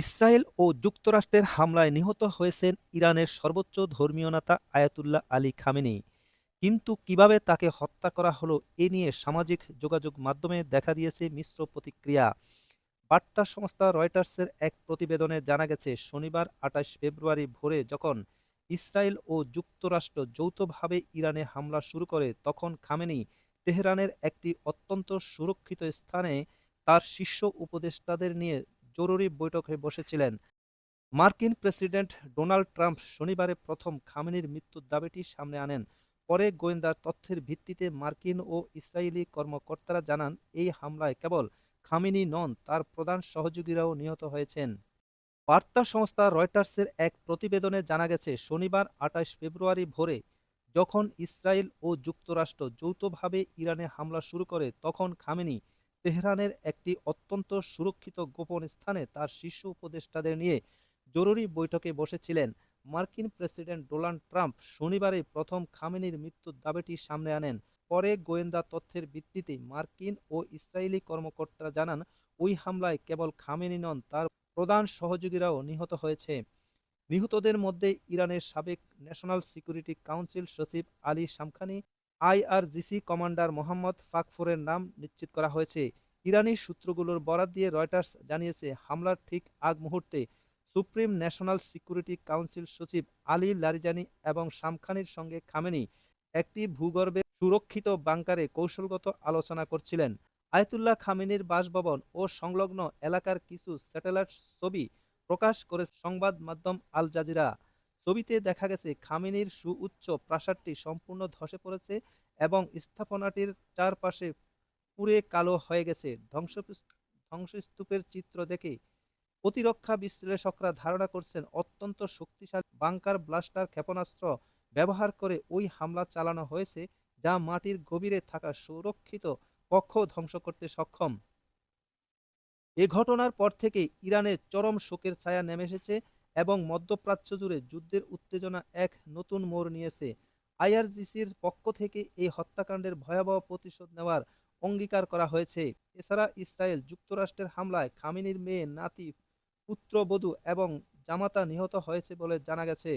Israel ও যুক্তরাষ্ট্রের হামলায় নিহত হয়েছেন ইরানের সর্বোচ্চ ধর্মীয় নেতা আয়াতুল্লাহ আলী খামেনি। কিন্তু কিভাবে তাকে হত্যা করা হলো এ নিয়ে সামাজিক যোগাযোগ মাধ্যমে দেখা দিয়েছে মিশ্র প্রতিক্রিয়া। বার্তা সংস্থা রয়টার্সের এক প্রতিবেদনে জানা গেছে, শনিবার ২৮ ফেব্রুয়ারি ভোরে যখন ইসরায়েল ও যুক্তরাষ্ট্র যৌথভাবে ইরানে হামলা শুরু করে, তখন খামেনি তেহরানের একটি অত্যন্ত সুরক্ষিত স্থানে তার শীর্ষ উপদেষ্টাদের নিয়ে জরুরি বৈঠকে বসেছিলেন। মার্কিন প্রেসিডেন্ট ডোনাল্ড ট্রাম্প শনিবারে প্রথম খামেনির মৃত্যুর দাবিটি সামনে আনেন। পরে গোয়েন্দা তথ্যের ভিত্তিতে মার্কিন ও ইসরায়েলি কর্মকর্তারা জানান, এই হামলায় কেবল খামেনি নন, তার প্রধান সহযোগীরাও নিহত হয়েছেন। বার্তা সংস্থা রয়টার্সের এক প্রতিবেদনে জানা গেছে, শনিবার ২৮ ফেব্রুয়ারি ভোরে যখন ইসরায়েল ও যুক্তরাষ্ট্র যৌথভাবে ইরানে হামলা শুরু করে, তখন খামেনি তেহরানের একটি অত্যন্ত সুরক্ষিত গোপন স্থানে তার শীর্ষ উপদেষ্টাদের নিয়ে জরুরি বৈঠকে বসেছিলেন। মার্কিন প্রেসিডেন্ট ডোনাল্ড ট্রাম্প শনিবারে প্রথম খামেনির মৃত্যুর দাবিটি সামনে আনেন। পরে গোয়েন্দা তথ্যের ভিত্তিতে মার্কিন ও ইসরায়েলি কর্মকর্তারা জানান, ওই হামলায় কেবল খামেনি নন, তার প্রধান সহযোগীরাও নিহত হয়েছে। নিহতদের মধ্যে ইরানের সাবেক ন্যাশনাল সিকিউরিটি কাউন্সিল সচিব Ali Shamkhani, IRGC commander Mohammad ফাকফুরের নাম নিশ্চিত করা হয়েছে। ইরানি সূত্রগুলোর বরাত দিয়ে রয়টার্স জানিয়েছে, হামলার ঠিক আগ মুহূর্তে সুপ্রিম ন্যাশনাল সিকিউরিটি কাউন্সিল সচিব আলী লারিজানি এবং শামখানির সঙ্গে খামেনি একটি ভূগর্ভে সুরক্ষিত বাংকারে কৌশলগত আলোচনা করছিলেন। আয়াতুল্লাহ খামেনির বাসভবন ও সংলগ্ন এলাকার কিছু স্যাটেলাইট ছবি প্রকাশ করে সংবাদ মাধ্যম আল জাজিরা। ছবিতে দেখা গেছে, খামেনির সুউচ্চ প্রাসাদটি সম্পূর্ণ ধসে পড়েছে এবং স্থাপনাটির চারপাশে পুড়ে কালো হয়ে গেছে। ধ্বংসস্তূপের চিত্র দেখে প্রতিরক্ষা বিশ্লেষকরা ধারণা করছেন, অত্যন্ত শক্তিশালী বাংকার ব্লাস্টার ক্ষেপণাস্ত্র ব্যবহার করে ওই হামলা চালানো হয়েছে, যা মাটির গভীরে থাকা সুরক্ষিত কক্ষ ধ্বংস করতে সক্ষম। এ ঘটনার পর থেকে ইরানে চরম শোকের ছায়া নেমে এসেছে এবং মধ্যপ্রাচ্য জুড়ে যুদ্ধের উত্তেজনা এক নতুন মোড় নিয়েছে। আইআরজিসির পক্ষ থেকে এই হত্যাকাণ্ডের ভয়াবহ প্রতিশোধ নেওয়ার অঙ্গীকার করা হয়েছে। এছাড়া ইসরায়েল যুক্তরাষ্ট্রের হামলায় খামেনির মেয়ে, নাতি, পুত্রবধূ এবং জামাতা নিহত হয়েছে বলে জানা গেছে।